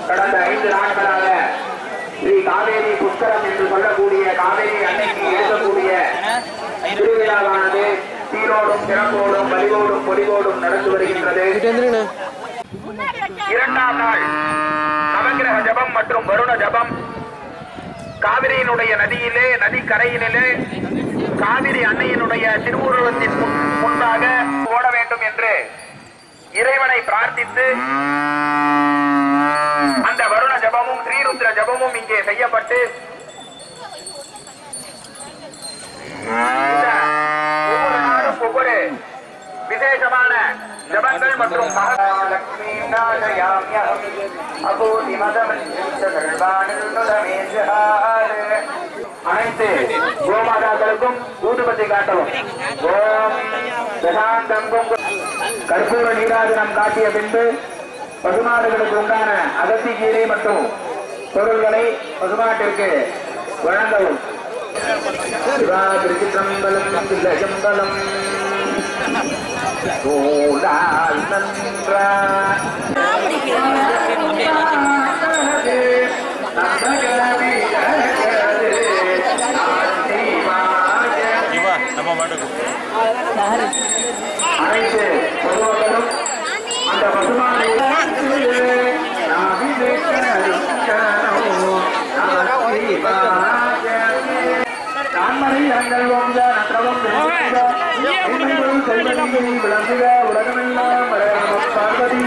கடந்த 5 நாட்களாக ஸ்ரீ காவேரி புஷ்கரம் என்று சொல்லக்கூடிய காவேரி அன்னைக்கு எழுதக்கூடிய திருவிழாவானது சீரோடும் சிறப்போடும் வலிவோடும் பொலிவோடும் நடந்து வருகின்றது. 2ஆம் நாள் நவக்கிரக ஜபம் மற்றும் வருண ஜபம் காவிரியினுடைய நதியிலே நதிக்கரையிலே காவிரி அன்னையினுடைய திருவுருவத்தின் முன்பாக ஓட வேண்டும் என்று இறைவனை பிரார்த்தித்து அந்த வருண ஜபமும் ஸ்ரீருத்ர ஜபமும் இங்கே செய்யப்பட்டு ஒவ்வொரு நாளும் ஒவ்வொரு விசேஷமான ஜபங்கள் மற்றும் அனைத்து கோமாதாக்களுக்கும் ஊதுபத்தி காட்டவும். ஓம் பிரசாந்தம் கற்பூர நீராஜனம் காட்டிய பின்பு பசுமாடுகளுக்கு உண்டான அகத்தி கீரை மற்றும் பொருள்களை பசுமாட்டிற்கு வழங்கவும். திருச்சிற்றம்பலம் சிவசம்பலம் அனைத்து பொதுமக்களும் அந்த பசுமாடு விளங்குக உலகமெல்லாம் பார்வதி